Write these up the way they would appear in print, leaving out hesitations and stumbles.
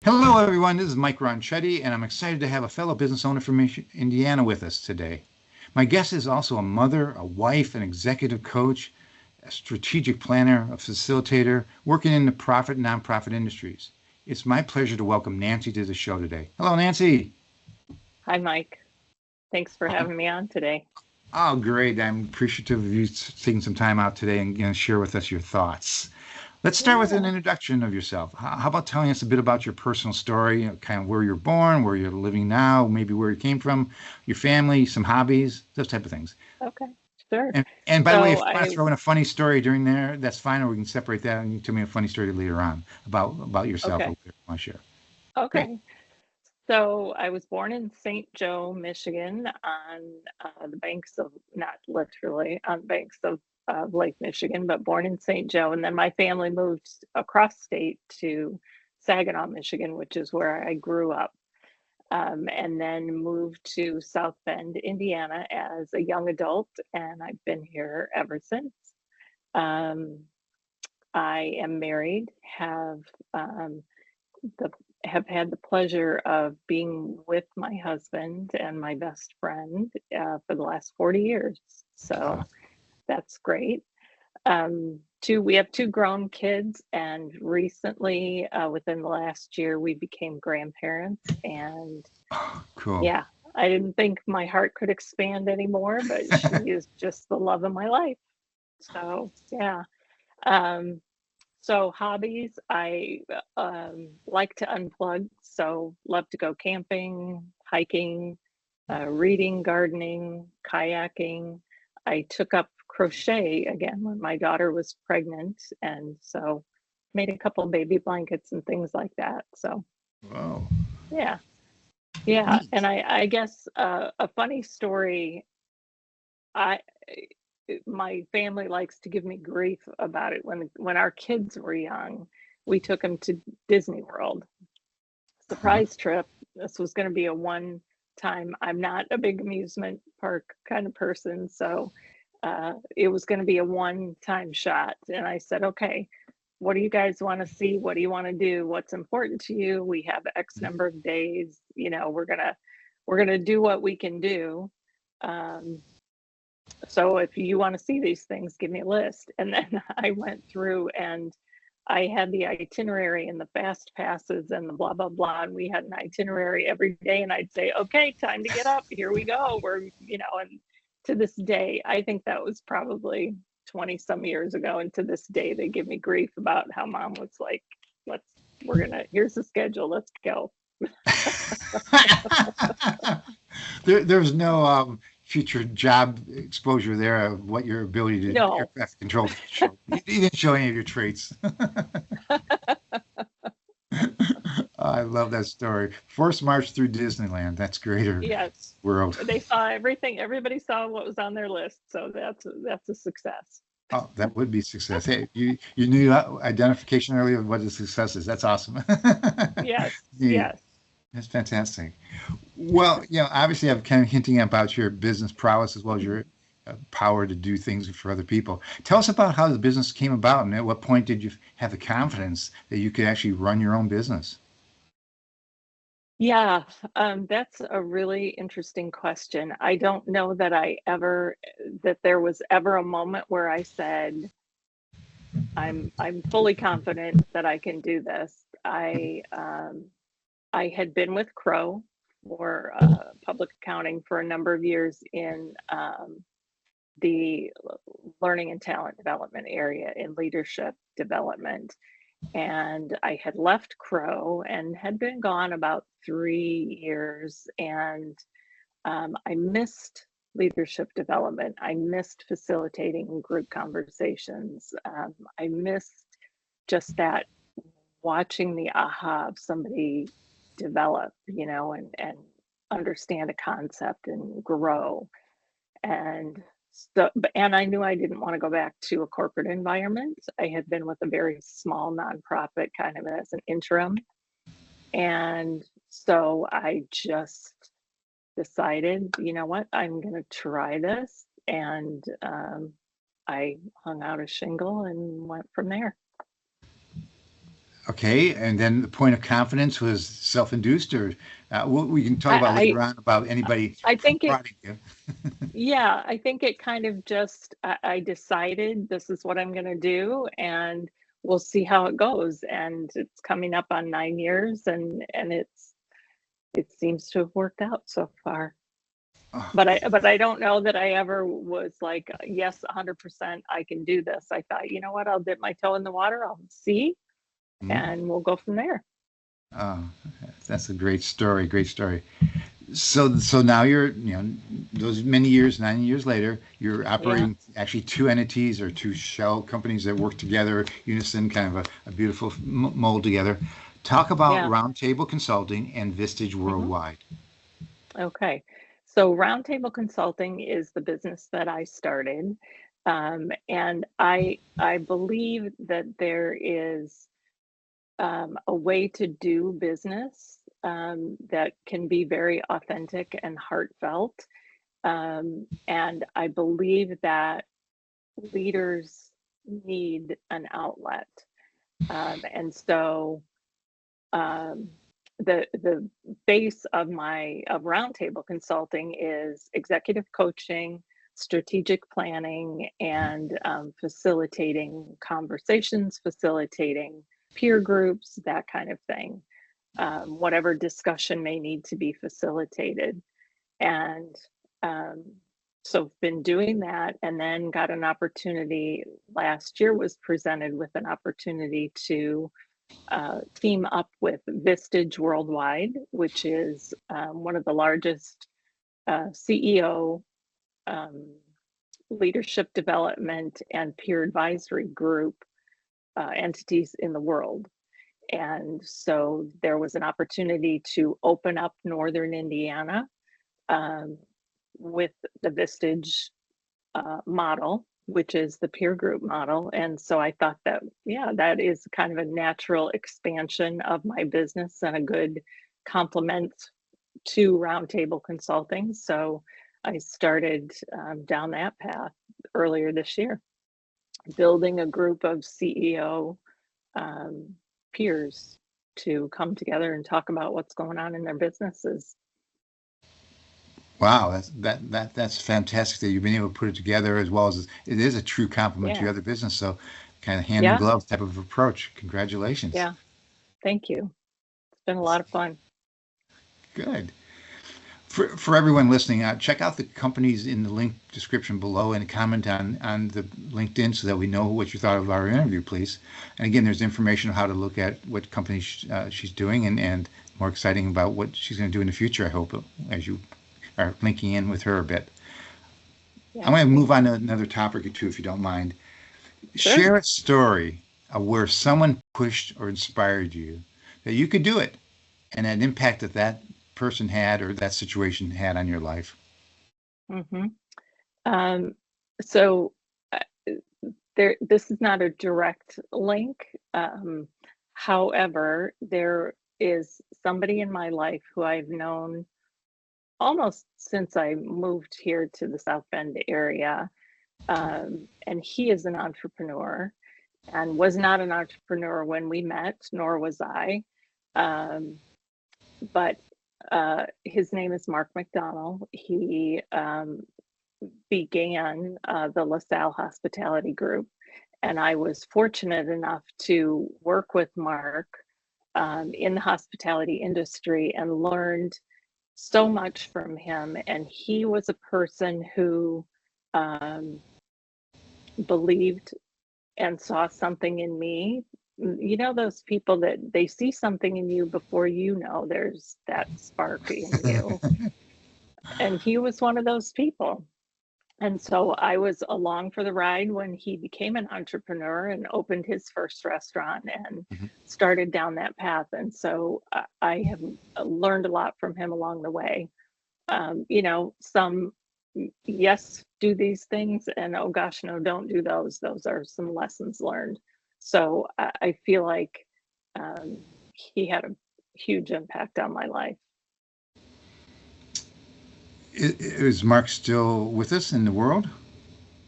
Hello, everyone. This is Mike Ronchetti, and I'm excited to have a fellow business owner from Indiana with us today. My guest is also a mother, a wife, an executive coach, a strategic planner, a facilitator, working in the profit and nonprofit industries. It's my pleasure to welcome Nancy to the show today. Hello, Nancy. Hi, Mike. Thanks for having me on today. Oh, great. I'm appreciative of you taking some time out today and share with us your thoughts. Let's start with an Yeah. introduction of yourself. How about telling us a bit about your personal story, kind of where you're born, where you're living now, maybe where you came from, your family, some hobbies, those type of things. Okay. Sure. And by the way, if So you want to I throw in a funny story during there, that's fine, or we can separate that and you tell me a funny story later on about yourself or okay. whatever you want to share. Great. Okay. So I was born in St. Joe, Michigan, on the banks of, not literally on the banks of Lake Michigan, but born in St. Joe. And then my family moved across state to Saginaw, Michigan, which is where I grew up. And then moved to South Bend, Indiana as a young adult, and I've been here ever since. Um, I am married, the have had the pleasure of being with my husband and my best friend for the last 40 years. So Wow. that's great. We have two grown kids, and recently, within the last year, we became grandparents. And Cool. yeah, I didn't think my heart could expand anymore, but she is just the love of my life. So yeah. Um, so hobbies, I like to unplug. So love to go camping, hiking, reading, gardening, kayaking. I took up crochet again when my daughter was pregnant, and so made a couple baby blankets and things like that. So Wow. yeah, yeah. Neat. And I guess a funny story. I My family likes to give me grief about it. When our kids were young, we took them to Disney World. Uh-huh. Surprise trip. This was going to be a one time. I'm not a big amusement park kind of person, so it was going to be a one time shot. And I said, okay, what do you guys want to see? What do you want to do? What's important to you? We have X number of days. We're gonna do what we can do. Um, so if you want to see these things, give me a list. And then I went through and I had the itinerary and the fast passes and the blah blah blah, and we had an itinerary every day. And I'd say, okay, time to get up, here we go. And to this day, I think that was probably 20 some years ago, and to this day they give me grief about how mom was like, let's we're gonna here's the schedule, let's go. There's no future job exposure there of what your ability to air No. traffic control show. You didn't show any of your traits. I love that story. Forced march through Disneyland. That's greater Yes, world. they saw everything. Everybody saw what was on their list, so that's a success. Oh, that would be success. Hey, you knew identification earlier of what a success is. That's awesome. Yes, Neat. yes. That's fantastic. Well, obviously, I'm kind of hinting about your business prowess as well as Mhm. your power to do things for other people. Tell us about how the business came about, and at what point did you have the confidence that you could actually run your own business? Yeah, that's a really interesting question. I don't know that there was ever a moment where I said, I'm fully confident that I can do this. I had been with Crow for public accounting for a number of years in the learning and talent development area in leadership development. And I had left Crow and had been gone about 3 years. And I missed leadership development. I missed facilitating group conversations. I missed just that, watching the aha of somebody develop, and understand a concept and grow. And and I knew I didn't want to go back to a corporate environment. I had been with a very small nonprofit kind of as an interim. And so I just decided, you know what, I'm going to try this. And I hung out a shingle and went from there. Okay, and then the point of confidence was self-induced, or we can talk about I later on about anybody I think it, prodding you. yeah, I think it kind of just, I decided this is what I'm going to do, and we'll see how it goes. And it's coming up on 9 years, and it seems to have worked out so far. Oh, But I don't know that I ever was like, yes, 100% I can do this. I thought, you know what, I'll dip my toe in the water, I'll see, mm, and we'll go from there. oh, that's a great story. Great story. So now you're, those many years, 9 years later, you're Yeah. operating actually two entities or two shell companies that work together, unison, kind of a beautiful mold together. Talk about Yeah. Roundtable Consulting and Vistage Hmm. Worldwide. Okay. So Roundtable Consulting is the business that I started. And I believe that there is a way to do business that can be very authentic and heartfelt. And I believe that leaders need an outlet. And so um, the base of my of Roundtable Consulting is executive coaching, strategic planning, and facilitating conversations, facilitating peer groups, that kind of thing. Whatever discussion may need to be facilitated, and um, so been doing that, and then got an opportunity last year. Was presented with an opportunity to team up with Vistage Worldwide, which is one of the largest CEO um, leadership development and peer advisory group entities in the world. And so there was an opportunity to open up Northern Indiana um, with the Vistage model, which is the peer group model. And so I thought that, yeah, that is kind of a natural expansion of my business and a good complement to Roundtable Consulting. So I started down that path earlier this year, building a group of CEO um, peers to come together and talk about what's going on in their businesses. Wow, that's fantastic that you've been able to put it together as well as it is a true compliment to Yeah, your other business. So kind of hand in yeah, glove type of approach. Congratulations. yeah. Thank you. It's been a lot of fun. Good. For everyone listening, check out the companies in the link description below and comment on the LinkedIn so that we know what you thought of our interview, please. And again, there's information on how to look at what companies she's doing and more exciting about what she's going to do in the future, I hope, as you are linking in with her a bit. I'm Yeah, going to move on to another topic or two, if you don't mind. sure. Share a story of where someone pushed or inspired you that you could do it and that impact that that person had or that situation had on your life. Hmm. Um, so uh, this is not a direct link. However, there is somebody in my life who I've known almost since I moved here to the South Bend area. And he is an entrepreneur and was not an entrepreneur when we met, nor was I. Um, but his name is Mark McDonald. He began the LaSalle Hospitality Group. And I was fortunate enough to work with Mark in the hospitality industry and learned so much from him. And he was a person who um, believed and saw something in me. You know, those people that they see something in you before you know there's that spark in you. And he was one of those people. And so I was along for the ride when he became an entrepreneur and opened his first restaurant and Mhm. started down that path. And so I have learned a lot from him along the way. You know, some yes, do these things, and oh gosh, no, don't do those. Those are some lessons learned. So I feel like um, he had a huge impact on my life. Is Mark still with us in the world?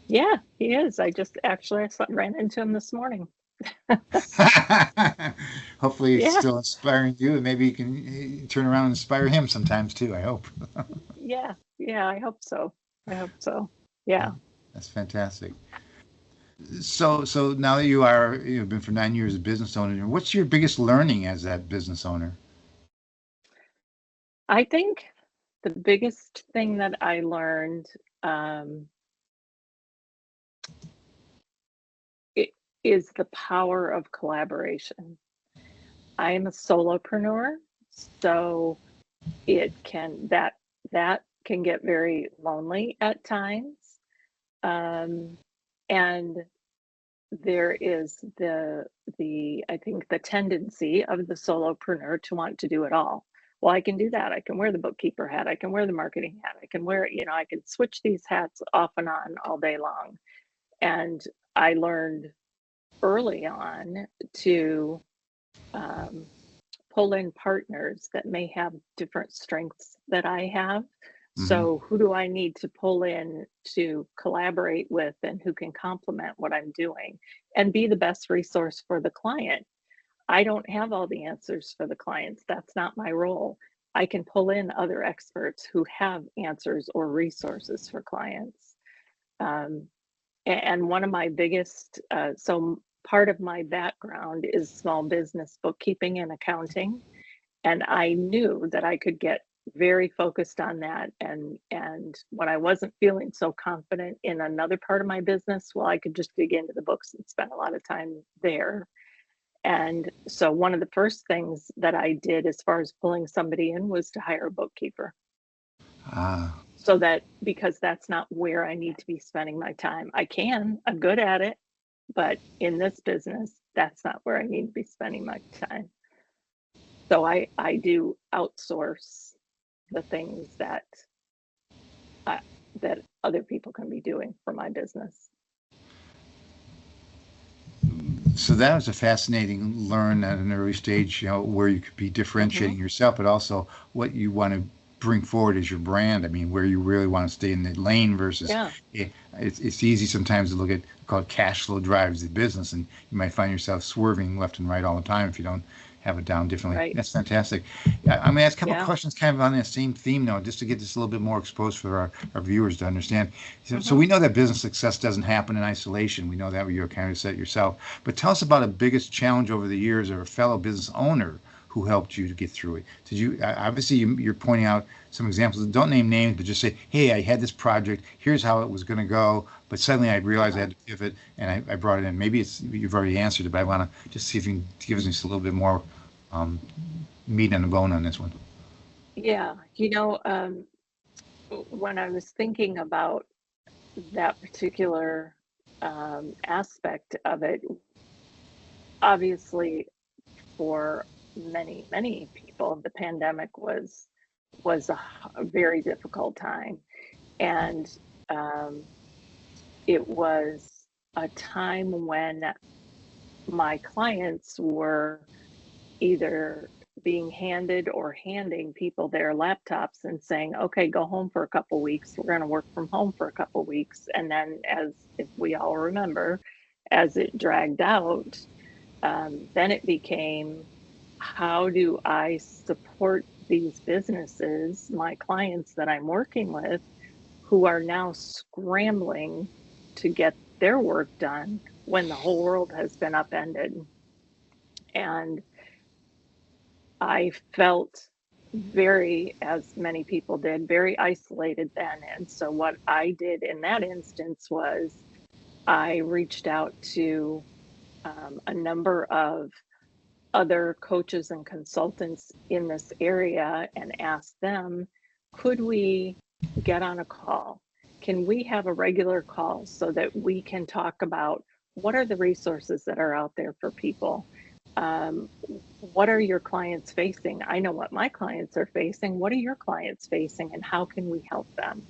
Yeah, he is. I just actually ran into him this morning. Hopefully it's Yeah, still inspiring you, and maybe you can turn around and inspire him sometimes too, I hope. yeah, yeah. I hope so. I hope so. Yeah. That's fantastic. So now that you've been for 9 years a business owner, what's your biggest learning as that business owner? I think the biggest thing that I learned um, it is the power of collaboration. I am a solopreneur, so it can that can get very lonely at times. Um, and there is the I think the tendency of the solopreneur to want to do it all. Well, I can do that. I can wear the bookkeeper hat. I can wear the marketing hat. I can wear, I can switch these hats off and on all day long. And I learned early on to um, pull in partners that may have different strengths that I have. Hmm. So, who do I need to pull in to collaborate with and who can complement what I'm doing and be the best resource for the client? I don't have all the answers for the clients. That's not my role. I can pull in other experts who have answers or resources for clients. Um, and one of my biggest, so part of my background is small business bookkeeping and accounting, and I knew that I could get very focused on that. And when I wasn't feeling so confident in another part of my business, well, I could just dig into the books and spend a lot of time there. And so one of the first things that I did as far as pulling somebody in was to hire a bookkeeper. Ah, So that, because that's not where I need to be spending my time. I'm good at it, but in this business, that's not where I need to be spending my time. So I do outsource the things uh, that other people can be doing for my business. so that was a fascinating learn at an early stage, where you could be Hmm. differentiating yourself, but also what you want to bring forward as your brand. I mean, where you really want to stay in the lane versus Yeah, it's easy sometimes to look at called cash flow drives the business, and you might find yourself swerving left and right all the time if you don't have it down differently. right. That's fantastic. I'm going to ask a couple Yeah. questions kind of on that same theme now, just to get this a little bit more exposed for our viewers to understand. So Hmm. we know that business success doesn't happen in isolation. We know that you kind of said it yourself. But tell us about a biggest challenge over the years or a fellow business owner who helped you to get through it. Did you obviously you're pointing out some examples. Don't name names, but just say, "Hey, I had this project. Here's how it was going to go, but suddenly I realized I Uh-huh. had to pivot, and I brought it in." Maybe you've already answered it, but I want to just see if you can give us just a little bit more um, meat on the bone on this one. Yeah. When I was thinking about that particular aspect of it, obviously for many people, the pandemic was a very difficult time, and um, it was a time when my clients were either being handed or handing people their laptops and saying, okay, go home for a couple weeks. We're going to work from home for a couple weeks. And then, as if we all remember, as it dragged out, then it became, how do I support these businesses, my clients that I'm working with, who are now scrambling to get their work done when the whole world has been upended? And I felt very, as many people did, very isolated then. And so, what I did in that instance was I reached out to a number of other coaches and consultants in this area and asked them, could we get on a call? Can we have a regular call so that we can talk about what are the resources that are out there for people? Um, what are your clients facing? I know what my clients are facing. What are your clients facing, and how can we help them?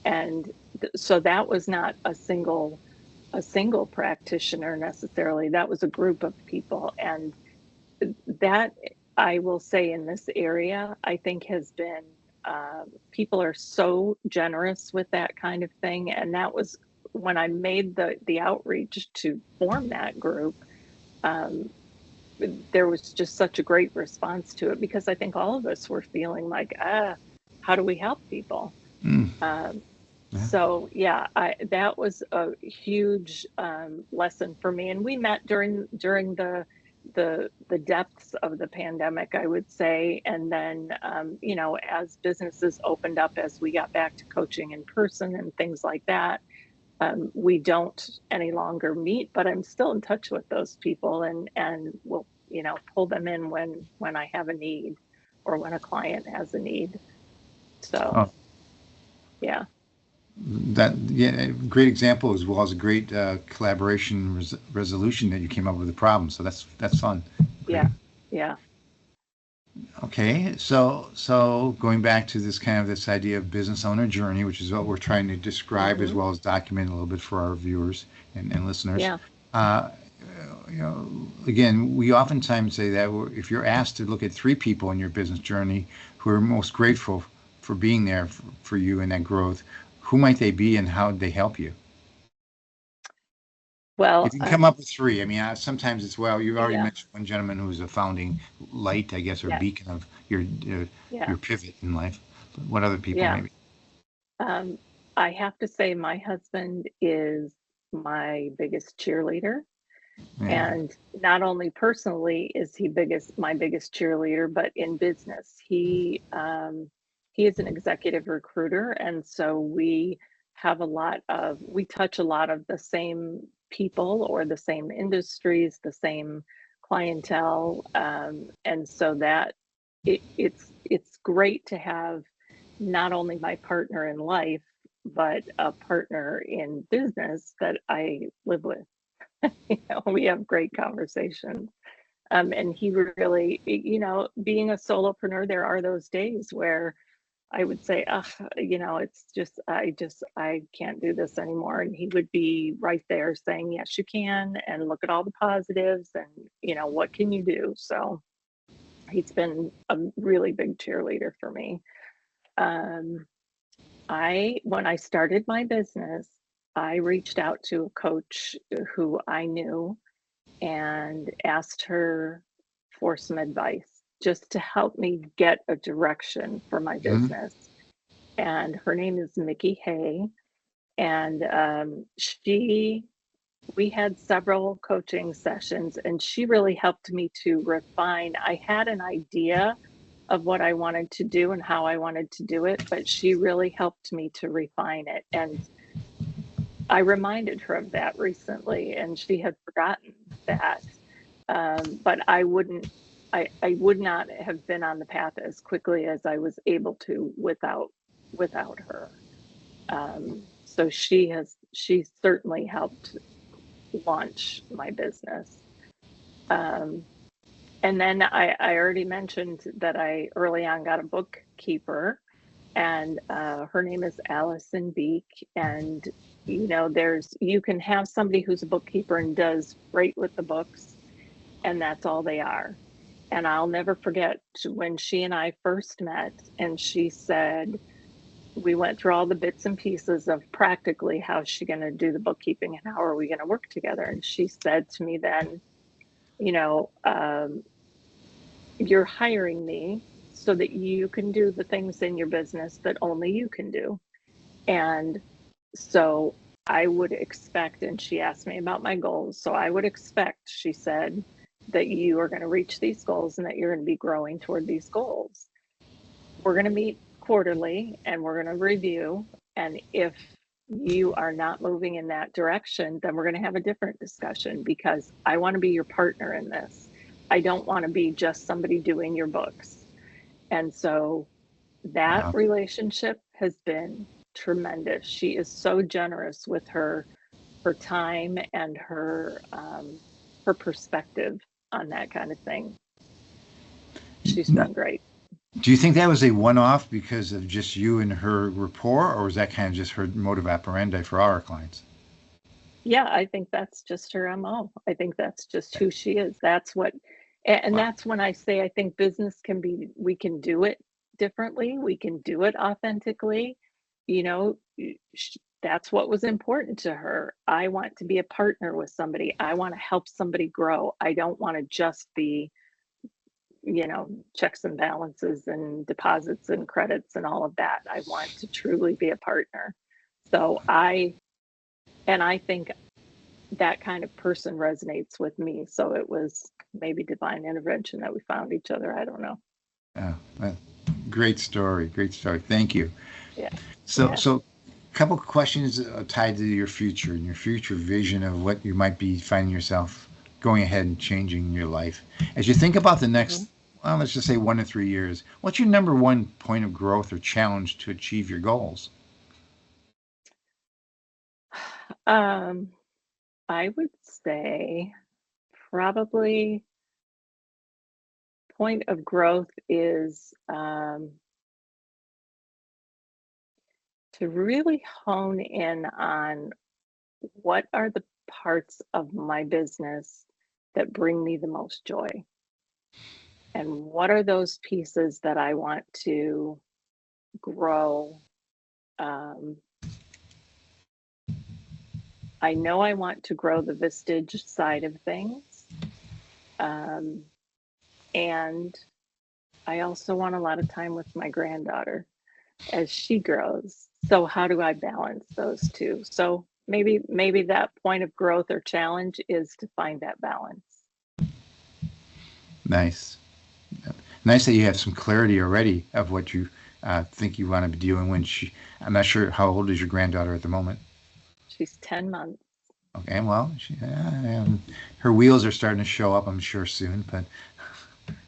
And so that was not a single practitioner necessarily. That was a group of people, and that, I will say, in this area, I think has been, people are so generous with that kind of thing. And that was when I made the outreach to form that group. um, there was just such a great response to it, because I think all of us were feeling like, how do we help people? Mm. Yeah. So yeah, that was a huge lesson for me. And we met during the depths of the pandemic, I would say. And then as businesses opened up, as we got back to coaching in person and things like that, we don't any longer meet, but I'm still in touch with those people, and will pull them in when I have a need, or when a client has a need. So Oh, yeah. great example, as well as a great collaboration resolution that you came up with a problem. So that's fun. Yeah. Great. Yeah. Okay, so going back to this idea of business owner journey, which is what we're trying to describe as Hmm. well as document a little bit for our viewers and listeners. Yeah. Uh, Again, we oftentimes say that if you're asked to look at three people in your business journey who are most grateful for being there for you in that growth, who might they be and how did they help you? If Well, you can come up with three, I mean, sometimes it's, well, you've already yeah. mentioned one gentleman who's a founding light, I guess, or Yes. beacon of your Yeah. pivot in life. But what other people Yeah. maybe? Um, I have to say, my husband is my biggest cheerleader. Yeah. And not only personally is he my biggest cheerleader, but in business, he is an executive recruiter, and so we touch a lot of the same people, or the same industries, the same clientele, and so that it's great to have not only my partner in life, but a partner in business that I live with. We have great conversations. And he really, being a solopreneur, there are those days where I would say, it's just, I can't do this anymore. And he would be right there saying, yes, you can. And look at all the positives, and, what can you do? So he's been a really big cheerleader for me. Um, when I started my business, I reached out to a coach who I knew, and asked her for some advice, just to help me get a direction for my Hmm. business. And her name is Mickey Hay. And we had several coaching sessions, and she really helped me to refine. I had an idea of what I wanted to do and how I wanted to do it, but she really helped me to refine it. And I reminded her of that recently, and she had forgotten that. But I would not have been on the path as quickly as I was able to without her. So she certainly helped launch my business. Um, and then I already mentioned that I early on got a bookkeeper, and her name is Allison Beek. And you can have somebody who's a bookkeeper and does great with the books, and that's all they are. And I'll never forget when she and I first met, and she said, we went through all the bits and pieces of practically how's she going to do the bookkeeping and how are we going to work together. And she said to me then, you know, um, you're hiring me so that you can do the things in your business that only you can do. And so I would expect, and she asked me about my goals. So I would expect, she said, that you are going to reach these goals and that you're going to be growing toward these goals. We're going to meet quarterly and we're going to review. And if you are not moving in that direction, then we're going to have a different discussion, because I want to be your partner in this. I don't want to be just somebody doing your books. And so that Wow. relationship has been tremendous. She is so generous with her time and her perspective on that kind of thing. She's Now, been great. do you think that was a one-off because of just you and her rapport, or was that kind of just her modus operandi for all our clients? Yeah, I think that's just her MO. I think that's just who she is. And Wow. that's when I say I think business we can do it differently. We can do it authentically. You know, that's what was important to her. I want to be a partner with somebody. I want to help somebody grow. I don't want to just be, checks and balances and deposits and credits and all of that. I want to truly be a partner. So I think that kind of person resonates with me. So it was maybe divine intervention that we found each other. I don't know. Great story. Great story. Thank you. Yeah. So a couple of questions tied to your future and your future vision of what you might be finding yourself going ahead and changing in your life. As you think about the next, well, let's just say 1 to 3 years, what's your number one point of growth or challenge to achieve your goals? I would say probably point of growth is to really hone in on what are the parts of my business that bring me the most joy, and what are those pieces that I want to grow. I know I want to grow the Vistage side of things. And I also want a lot of time with my granddaughter as she grows. So how do I balance those two? So maybe that point of growth or challenge is to find that balance. Nice. Nice that you have some clarity already of what you think you want to be doing when I'm not sure, how old is your granddaughter at the moment? She's 10 months. Okay, well, her wheels are starting to show up, I'm sure, soon, but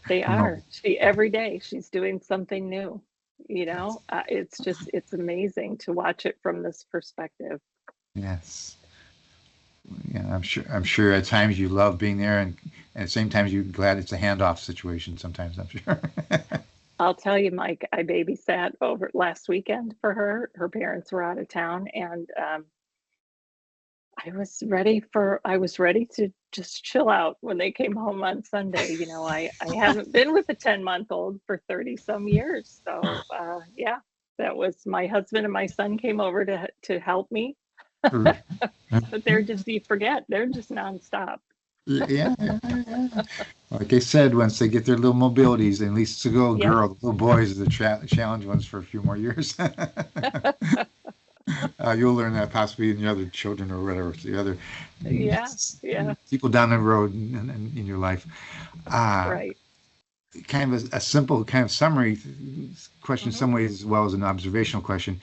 they are. Every day she's doing something new. It's amazing to watch it from this perspective. Yes. Yeah, I'm sure at times you love being there, and at the same time you're glad it's a handoff situation sometimes, I'm sure. I'll tell you, Mike, I babysat over last weekend for her. Her parents were out of town, and I was ready to just chill out when they came home on Sunday. I haven't been with a 10-month-old for 30 some years. So yeah, that was my husband and my son came over to help me. But you forget, they're just nonstop. Yeah. Like I said, once they get their little mobilities, at least to go girl, the little boys are the challenge ones for a few more years. You'll learn that possibly in the other children or whatever, the other people down the road in your life. Right. Kind of a simple kind of summary question in some ways, as well as an observational question.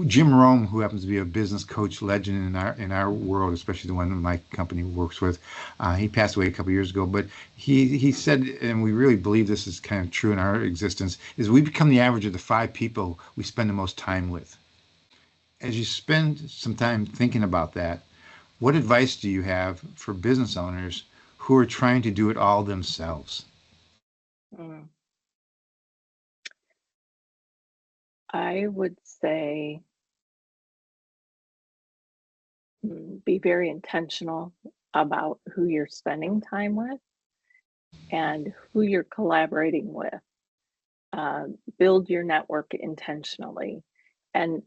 Jim Rome, who happens to be a business coach legend in our world, especially the one that my company works with, he passed away a couple of years ago. But he said, and we really believe this is kind of true in our existence, is we become the average of the 5 people we spend the most time with. As you spend some time thinking about that, what advice do you have for business owners who are trying to do it all themselves? I would say be very intentional about who you're spending time with and who you're collaborating with. Build your network intentionally, and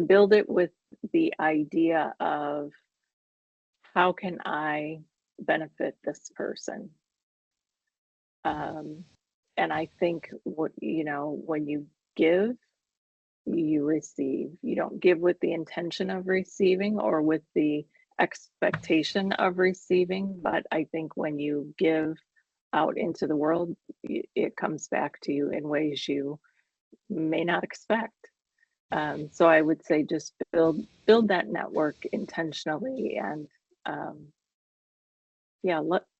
build it with the idea of how can I benefit this person. And I think when you give, you receive. You don't give with the intention of receiving or with the expectation of receiving, but I think when you give out into the world, it comes back to you in ways you may not expect. So I would say just build that network intentionally, and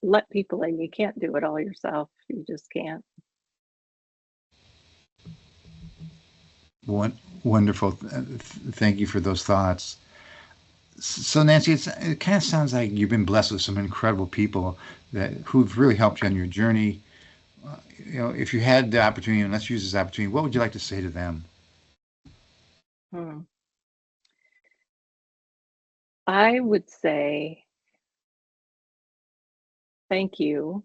let people in. You can't do it all yourself. You just can't. Wonderful. Thank you for those thoughts. So Nancy, it kind of sounds like you've been blessed with some incredible people who've really helped you on your journey. If you had the opportunity, and let's use this opportunity, what would you like to say to them? I would say thank you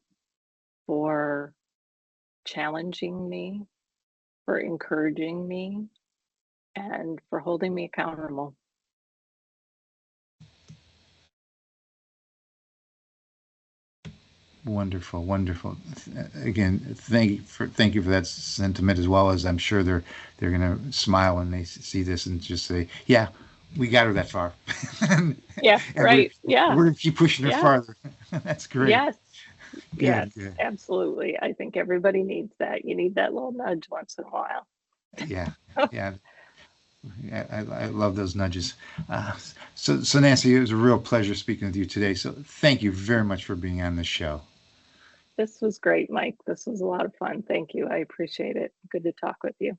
for challenging me, for encouraging me, and for holding me accountable. Wonderful, wonderful. Again, thank you for that sentiment, as well as I'm sure they're going to smile when they see this and just say, "Yeah, we got her that far," and, Yeah, and right. Yeah, we're going to keep pushing her yeah, farther. That's great. yes, Good, yes, good. absolutely. I think everybody needs that. You need that little nudge once in a while. Yeah, yeah. Yeah, I love those nudges. Uh, so Nancy, it was a real pleasure speaking with you today. So thank you very much for being on the show. This was great, Mike. This was a lot of fun. Thank you. I appreciate it. Good to talk with you.